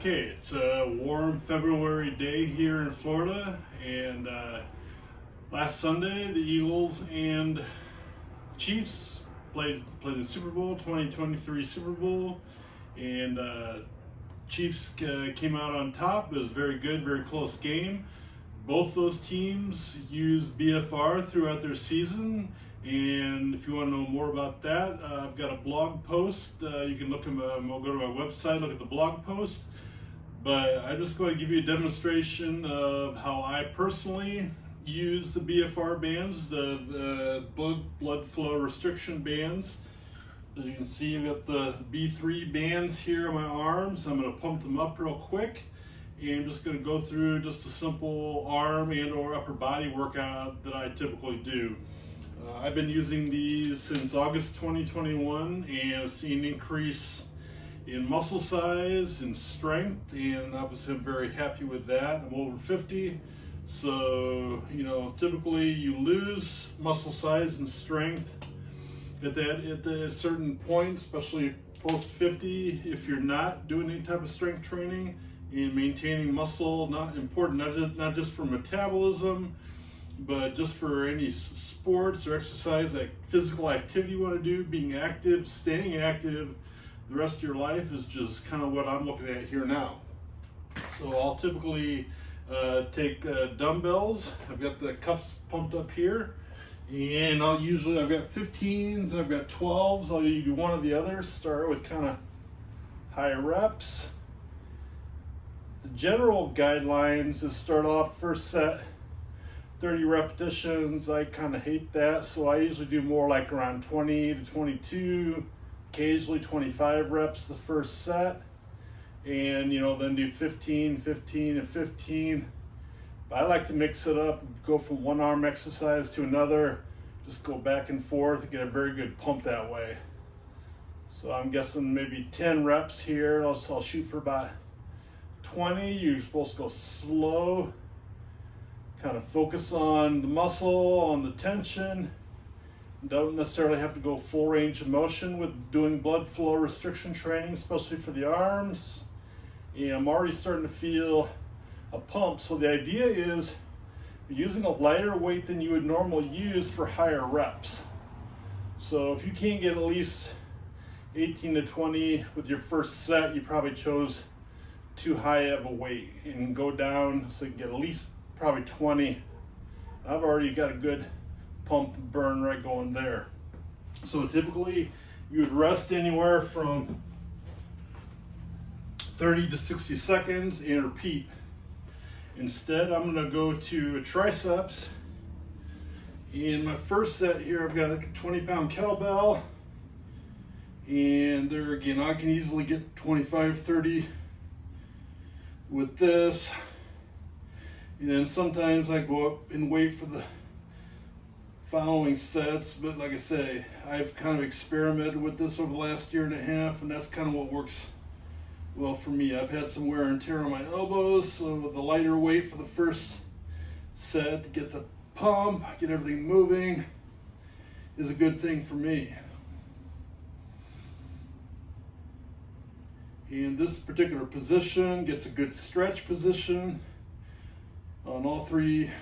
Okay, it's a warm February day here in Florida, and last Sunday the Eagles and Chiefs played the Super Bowl, 2023 Super Bowl, and Chiefs came out on top. It was very good, very close game. Both those teams used BFR throughout their season, and if you want to know more about that, I've got a blog post. You can look at I'll go to my website, look at the blog post. But I'm just going to give you a demonstration of how I personally use the BFR bands, the blood flow restriction bands. As you can see, I've got the B3 bands here on my arms. I'm going to pump them up real quick, and I'm just going to go through just a simple arm and or upper body workout that I typically do. I've been using these since August 2021, and I've seen an increase in muscle size and strength, and obviously I'm very happy with that. I'm over 50, so typically you lose muscle size and strength at a certain point, especially post 50. If you're not doing any type of strength training and maintaining muscle, not just for metabolism, but just for any sports or exercise, like physical activity you want to do, being active, staying active the rest of your life is just kind of what I'm looking at here now. So I'll typically take dumbbells. I've got the cuffs pumped up here, and I've got 15s and I've got 12s. I'll do one or the other. Start with kind of high reps. The general guidelines is start off first set 30 repetitions. I kind of hate that, so I usually do more like around 20 to 22, occasionally 25 reps the first set, and then do 15, 15, and 15. But I like to mix it up, go from one arm exercise to another, just go back and forth and get a very good pump that way. So I'm guessing maybe 10 reps here. I'll shoot for about 20. You're supposed to go slow, kind of focus on the muscle, on the tension. Don't necessarily have to go full range of motion with doing blood flow restriction training, especially for the arms. And I'm already starting to feel a pump. So the idea is you're using a lighter weight than you would normally use for higher reps. So if you can't get at least 18 to 20 with your first set, you probably chose too high of a weight, and go down so you can get at least probably 20. I've already got a good pump burn right going there. So typically you would rest anywhere from 30 to 60 seconds and repeat. Instead, I'm going to go to triceps. In my first set here, I've got a 20-pound kettlebell, and there again I can easily get 25, 30 with this. And then sometimes I go up and wait for the following sets, but like I say, I've kind of experimented with this over the last year and a half, and that's kind of what works well for me. I've had some wear and tear on my elbows, so the lighter weight for the first set to get the pump, get everything moving, is a good thing for me. And this particular position gets a good stretch position on all three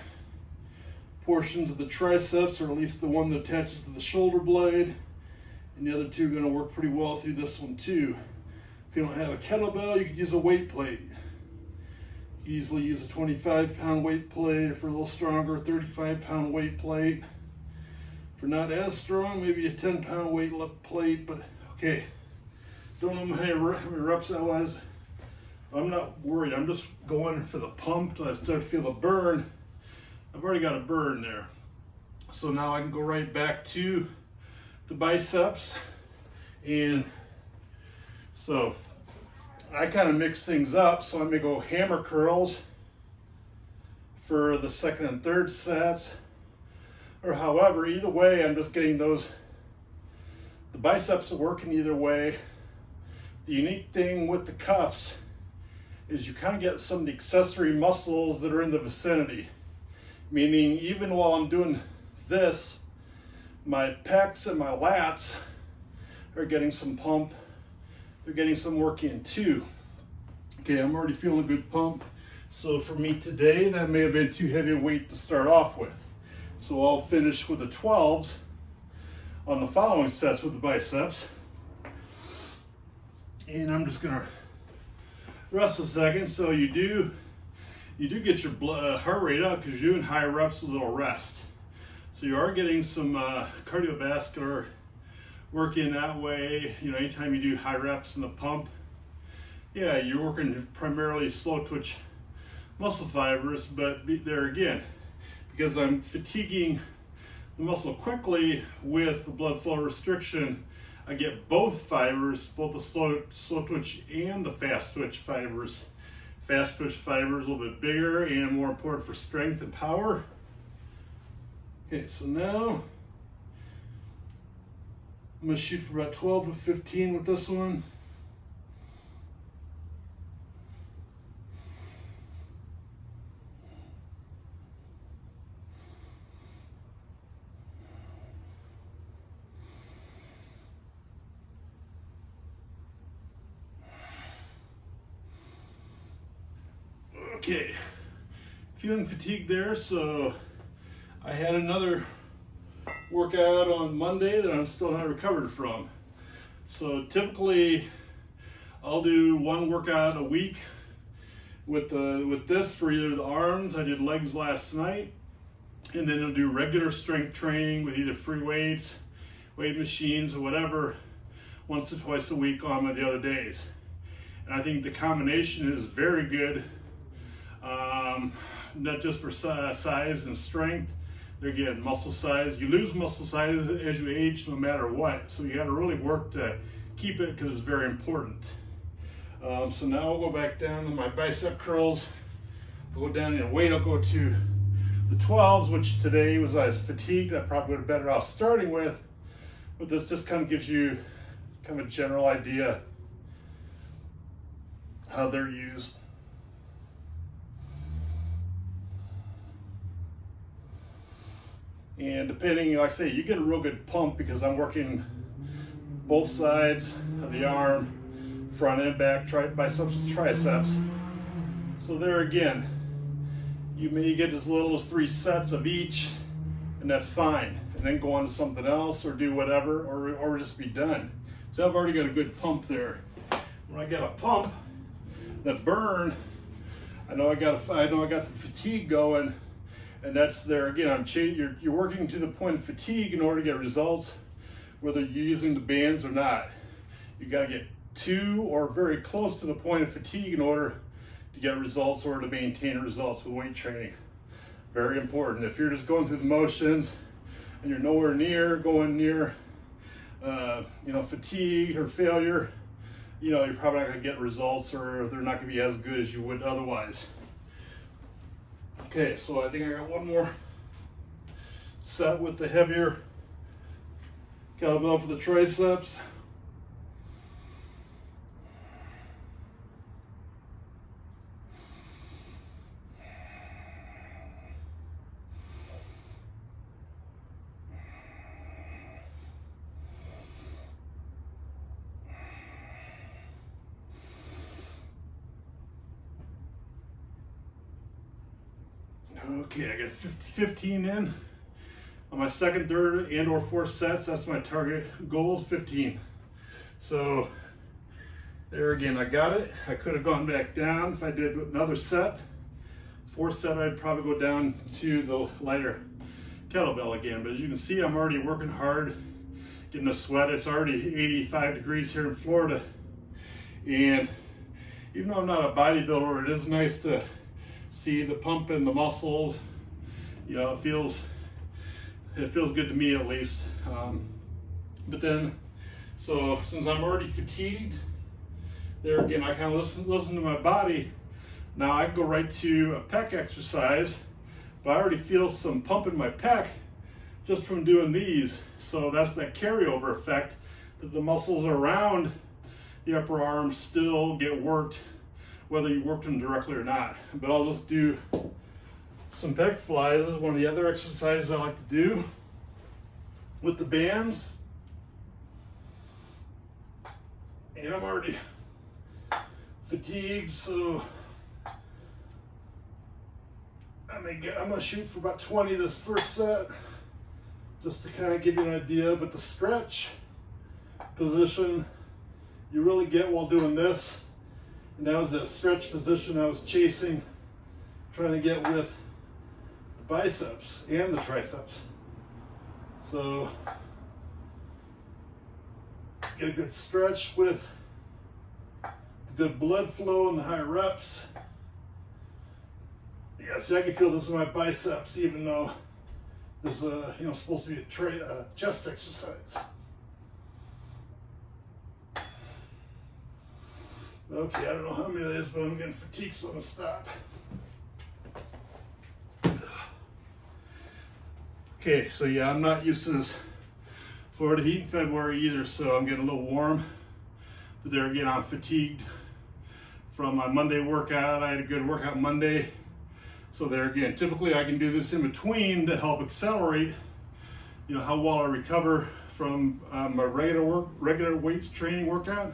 portions of the triceps, or at least the one that attaches to the shoulder blade, and the other two are going to work pretty well through this one too. If you don't have a kettlebell, you could use a weight plate. You can easily use a 25-pound weight plate, or for a little stronger, a 35-pound weight plate. For not as strong, maybe a 10-pound weight plate, but okay. Don't know how many reps that was. I'm not worried. I'm just going for the pump till I start to feel the burn. I've already got a burn there. So now I can go right back to the biceps. And so I kind of mix things up. So I'm gonna go hammer curls for the second and third sets. Or however, either way, I'm just getting the biceps are working either way. The unique thing with the cuffs is you kind of get some of the accessory muscles that are in the vicinity. Meaning, even while I'm doing this, my pecs and my lats are getting some pump. They're getting some work in too. Okay, I'm already feeling a good pump. So for me today, that may have been too heavy a weight to start off with. So I'll finish with the 12s on the following sets with the biceps. And I'm just gonna rest a second. So you do get your heart rate up because you're doing high reps with a little rest. So you are getting some cardiovascular work in that way. You know, anytime you do high reps in the pump, yeah, you're working primarily slow twitch muscle fibers, but there again, because I'm fatiguing the muscle quickly with the blood flow restriction, I get both fibers, both the slow twitch and the fast twitch fibers. Fast twitch fibers a little bit bigger and more important for strength and power. Okay, so now I'm gonna shoot for about 12 to 15 with this one. Okay, feeling fatigued there, so I had another workout on Monday that I'm still not recovered from. So typically I'll do one workout a week with this for either the arms. I did legs last night, and then I'll do regular strength training with either free weights, weight machines, or whatever, once to twice a week on the other days. And I think the combination is very good. Not just for size and strength. Again, muscle size. You lose muscle size as you age no matter what. So you got to really work to keep it because it's very important. So now I'll go back down to my bicep curls. I'll go down in weight. I'll go to the 12s, which today was I was fatigued. I probably would have better off starting with. But this just kind of gives you kind of a general idea how they're used. And depending, like I say, you get a real good pump because I'm working both sides of the arm, front and back, biceps and triceps. So there again, you may get as little as 3 sets of each, and that's fine. And then go on to something else or do whatever, or just be done. So I've already got a good pump there. When I got a pump that burn, I know I got the fatigue going. And that's there again. You're working to the point of fatigue in order to get results, whether you're using the bands or not. You got to get to or very close to the point of fatigue in order to get results or to maintain results with weight training. Very important. If you're just going through the motions and you're nowhere near going near, fatigue or failure, you're probably not going to get results, or they're not going to be as good as you would otherwise. Okay, so I think I got one more set with the heavier kettlebell for the triceps. Okay, I got 15 in on my second, third, and or fourth sets. That's my target goal, is 15. So there again, I got it. I could have gone back down if I did another set. Fourth set, I'd probably go down to the lighter kettlebell again. But as you can see, I'm already working hard, getting a sweat. It's already 85 degrees here in Florida. And even though I'm not a bodybuilder, it is nice to see the pump in the muscles. It feels good to me, at least. But then, so since I'm already fatigued, there again, I kind of listen to my body. Now I can go right to a pec exercise, but I already feel some pump in my pec just from doing these. So that's that carryover effect, that the muscles around the upper arm still get worked, whether you worked them directly or not. But I'll just do some pec flies. This is one of the other exercises I like to do with the bands. And I'm already fatigued, so I'm gonna shoot for about 20 this first set, just to kind of give you an idea. But the stretch position you really get while doing this, and that was that stretch position I was chasing, trying to get with the biceps and the triceps. So get a good stretch with the good blood flow and the high reps. Yeah, see, I can feel this in my biceps, even though this is supposed to be a chest exercise. Okay, I don't know how many that is, but I'm getting fatigued, so I'm gonna stop. Okay, so yeah, I'm not used to this Florida heat in February either, so I'm getting a little warm. But there again, I'm fatigued from my Monday workout. I had a good workout Monday. So there again, typically I can do this in between to help accelerate, how well I recover from my regular weights training workout.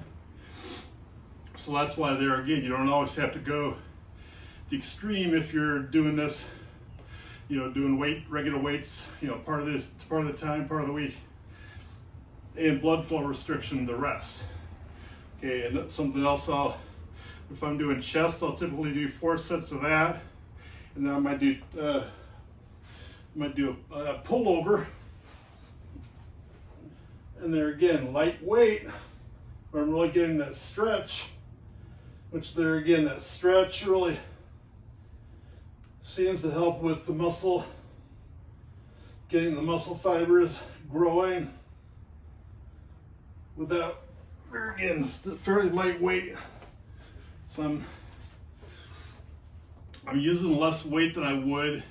So that's why there again, you don't always have to go the extreme if you're doing this, doing regular weights, part of the time, part of the week, and blood flow restriction the rest. Okay, and that's something else if I'm doing chest, I'll typically do 4 sets of that, and then I might do a pullover, and there again, lightweight, where I'm really getting that stretch, which there again, that stretch really seems to help with the muscle, getting the muscle fibers growing without, there again, it's fairly lightweight. So I'm using less weight than I would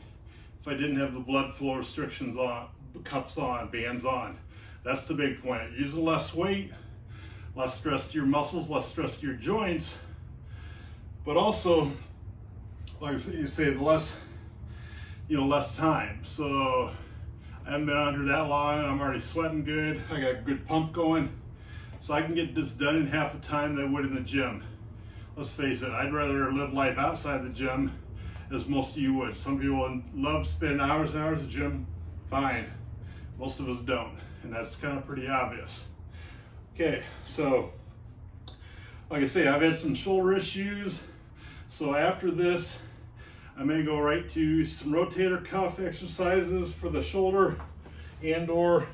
if I didn't have the blood flow restrictions on, cuffs on, bands on. That's the big point. Using less weight, less stress to your muscles, less stress to your joints, but also, like you say, the less time. So I haven't been on here that long. I'm already sweating good. I got a good pump going. So I can get this done in half the time than I would in the gym. Let's face it, I'd rather live life outside the gym, as most of you would. Some people love spending hours and hours at the gym. Fine. Most of us don't. And that's kind of pretty obvious. Okay, so like I say, I've had some shoulder issues. So after this, I may go right to some rotator cuff exercises for the shoulder, and/or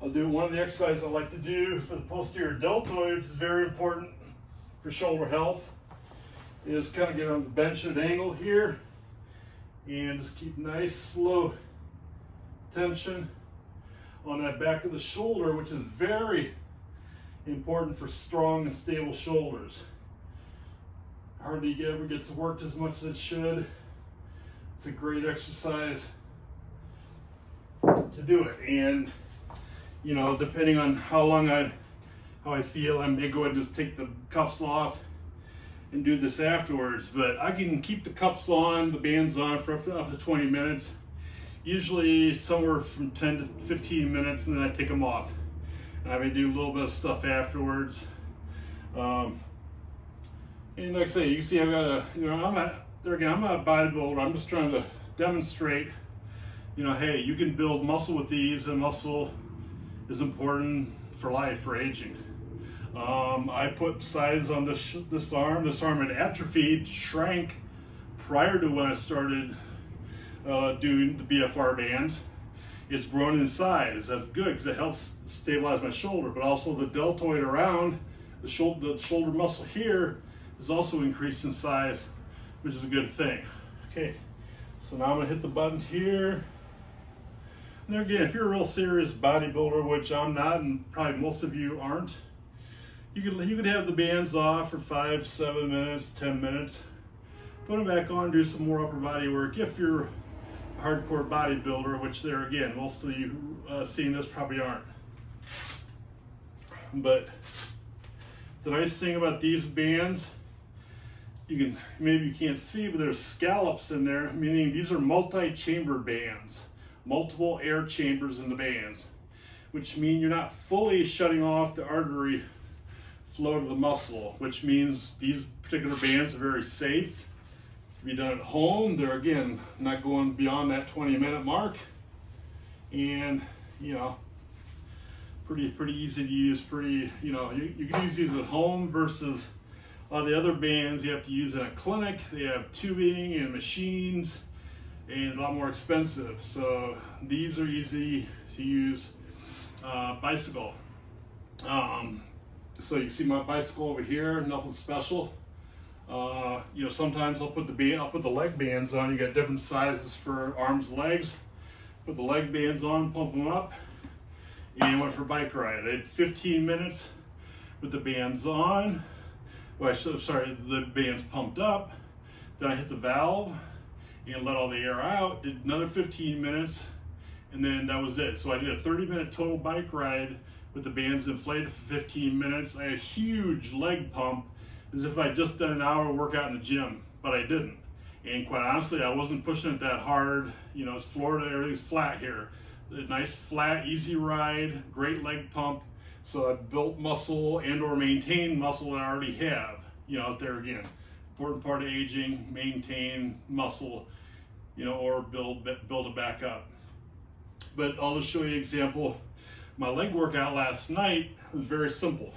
I'll do one of the exercises I like to do for the posterior deltoid, which is very important for shoulder health, is kind of get on the bench at an angle here and just keep nice, slow tension on that back of the shoulder, which is very important for strong and stable shoulders. Hardly ever gets worked as much as it should. It's a great exercise to do it. And depending on how I feel, I may go ahead and just take the cuffs off and do this afterwards. But I can keep the cuffs on, the bands on for up to 20 minutes. Usually somewhere from 10 to 15 minutes, and then I take them off. And I may do a little bit of stuff afterwards. And like I say, you can see I've got I'm not a bodybuilder. I'm just trying to demonstrate, hey, you can build muscle with these, and muscle is important for life, for aging. I put size on this arm. This arm had atrophied, shrank prior to when I started doing the BFR bands. It's grown in size. That's good because it helps stabilize my shoulder, but also the deltoid around the shoulder muscle here is also increased in size, which is a good thing. Okay, so now I'm gonna hit the button here. And there again, if you're a real serious bodybuilder, which I'm not, and probably most of you aren't, you could have the bands off for 5, 7 minutes, 10 minutes, put them back on, do some more upper body work. If you're a hardcore bodybuilder, which there again, most of you seeing this probably aren't. But the nice thing about these bands, maybe you can't see, but there's scallops in there, meaning these are multi-chamber bands, multiple air chambers in the bands, which mean you're not fully shutting off the artery flow to the muscle, which means these particular bands are very safe to be done at home. They're, again, not going beyond that 20-minute mark, and you know, pretty easy to use. Pretty, you know, you can use these at home versus a lot of the other bands you have to use in a clinic. They have tubing and machines and a lot more expensive. So these are easy to use. Bicycle. So you see my bicycle over here, nothing special. You know, sometimes I'll put the leg bands on. You got different sizes for arms, legs. Put the leg bands on, pump them up, and went for a bike ride. I did 15 minutes with the bands on. Well, the bands pumped up. Then I hit the valve and let all the air out. Did another 15 minutes, and then that was it. So I did a 30-minute total bike ride with the bands inflated for 15 minutes. I had a huge leg pump, as if I'd just done an hour workout in the gym, but I didn't. And quite honestly, I wasn't pushing it that hard. You know, it's Florida, everything's flat here. A nice, flat, easy ride, great leg pump. So I built muscle and or maintained muscle that I already have. You know, out there again, important part of aging, maintain muscle, you know, or build it back up. But I'll just show you an example. My leg workout last night was very simple.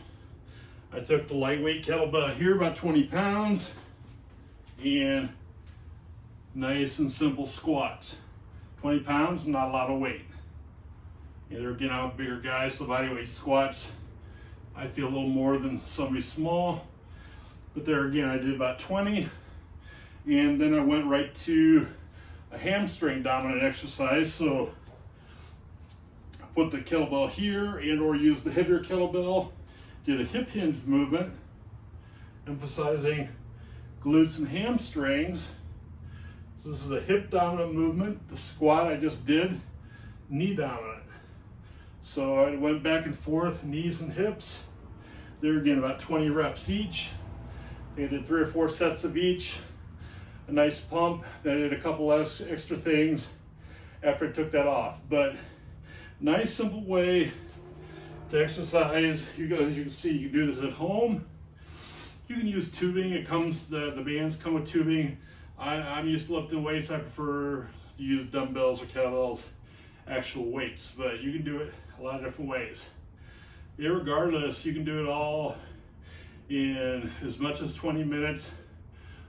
I took the lightweight kettlebell here, about 20 pounds, and nice and simple squats. 20 pounds, not a lot of weight. And there again, I'm a bigger guy, so bodyweight squats, I feel a little more than somebody small. But there again, I did about 20. And then I went right to a hamstring dominant exercise. So I put the kettlebell here and or use the heavier kettlebell. Did a hip hinge movement, emphasizing glutes and hamstrings. So this is a hip dominant movement. The squat I just did, knee dominant. So I went back and forth, knees and hips. There again, about 20 reps each. I did 3 or 4 sets of each. A nice pump. Then I did a couple extra things after I took that off. But nice, simple way to exercise. As you can see, you can do this at home. You can use tubing. It comes, the bands come with tubing. I'm used to lifting weights. I prefer to use dumbbells or kettlebells, actual weights, but you can do it a lot of different ways. Irregardless, you can do it all in as much as 20 minutes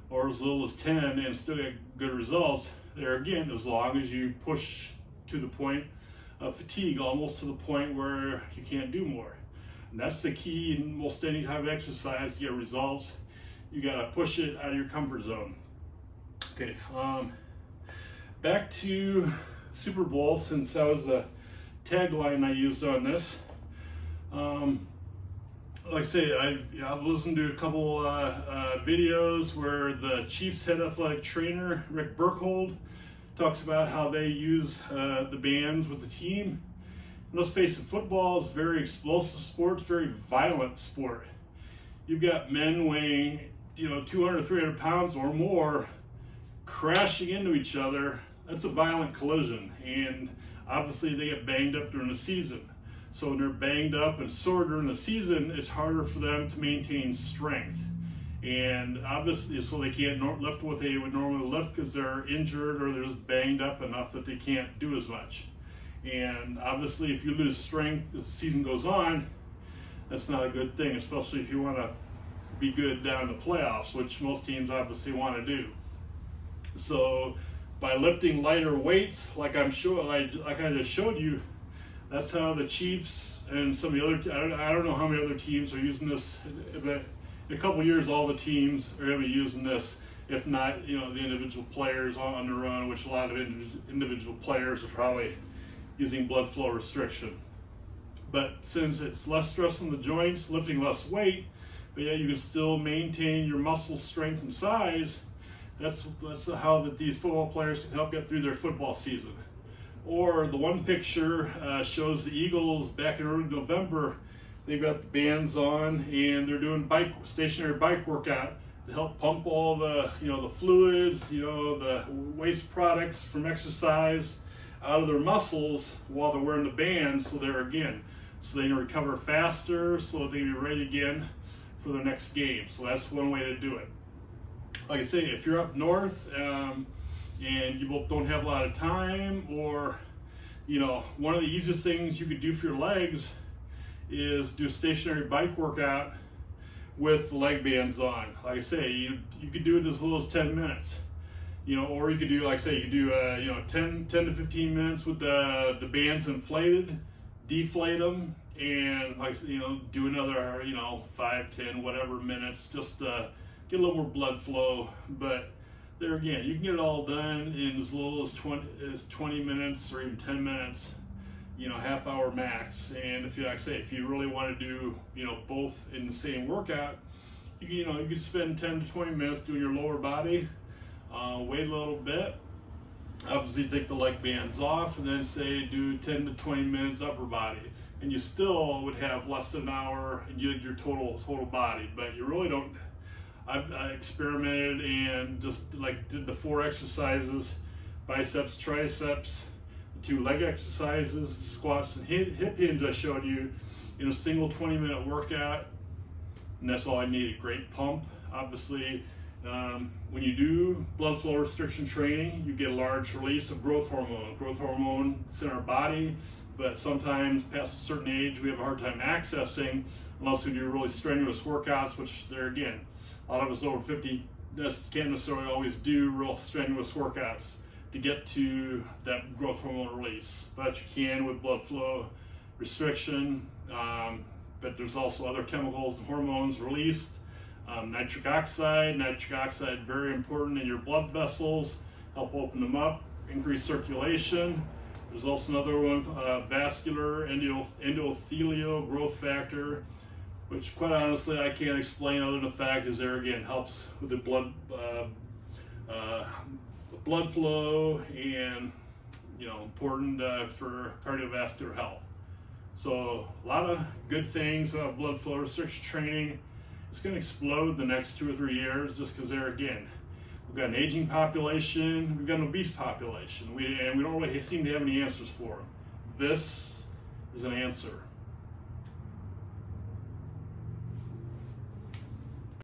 or as little as 10 and still get good results. There again, as long as you push to the point of fatigue, almost to the point where you can't do more. And that's the key in most any type of exercise to get results. You gotta push it out of your comfort zone. Okay, back to Super Bowl, since that was a tagline I used on this. Like I say, I've listened to a couple videos where the Chiefs head athletic trainer, Rick Burkhold, talks about how they use the bands with the team. And let's face it, football is a very explosive sport, it's a very violent sport. You've got men weighing, you know, 200, 300 pounds or more crashing into each other. That's a violent collision, and obviously they get banged up during the season. So when they're banged up and sore during the season, it's harder for them to maintain strength. And obviously, so they can't lift what they would normally lift because they're injured or they're just banged up enough that they can't do as much. And obviously, if you lose strength as the season goes on, that's not a good thing, especially if you want to be good down the playoffs, which most teams obviously want to do. So by lifting lighter weights, like I just showed you, that's how the Chiefs and some of the other, I don't know how many other teams are using this, but in a couple of years, all the teams are going to be using this, if not, you know, the individual players on their own, which a lot of individual players are probably using blood flow restriction. But since it's less stress on the joints, lifting less weight, but yet you can still maintain your muscle strength and size, that's how these football players can help get through their football season. Or the one picture shows the Eagles back in early November. They've got the bands on and they're doing stationary bike workout to help pump all the, the fluids, the waste products from exercise out of their muscles while they're wearing the bands. So so they can recover faster, so that they can be ready again for the next game. So that's one way to do it. Like I say, if you're up north and you both don't have a lot of time, or one of the easiest things you could do for your legs is do a stationary bike workout with the leg bands on. Like I say, you could do it as little as 10 minutes. Or you could do, like I say, you could do 10 to 15 minutes with the bands inflated, deflate them, and do another 5, 10, whatever minutes, just get a little more blood flow. But there again, you can get it all done in as little as 20 minutes or even 10 minutes, half hour max. And if you really want to do both in the same workout, you could spend 10 to 20 minutes doing your lower body, wait a little bit, obviously take the leg bands off, and then say do 10 to 20 minutes upper body, and you still would have less than an hour and you did your total body. But you really don't. I experimented and just did the 4 exercises: biceps, triceps, the 2 leg exercises, squats and hip hinge I showed you in a single 20-minute workout, and that's all I needed. Great pump. Obviously, when you do blood flow restriction training, you get a large release of growth hormone. Growth hormone is in our body, but sometimes past a certain age we have a hard time accessing unless we do really strenuous workouts, which there again, a lot of us over 50 can't necessarily always do real strenuous workouts to get to that growth hormone release. But you can with blood flow restriction. But there's also other chemicals and hormones released. Nitric oxide, very important in your blood vessels, help open them up, increase circulation. There's also another one, vascular endothelial growth factor, which quite honestly I can't explain other than the fact is there again helps with the blood flow and important for cardiovascular health. So a lot of good things about blood flow restriction training. It's going to explode the next 2 or 3 years just because there again, we've got an aging population, we've got an obese population, and we don't really seem to have any answers for them. This is an answer.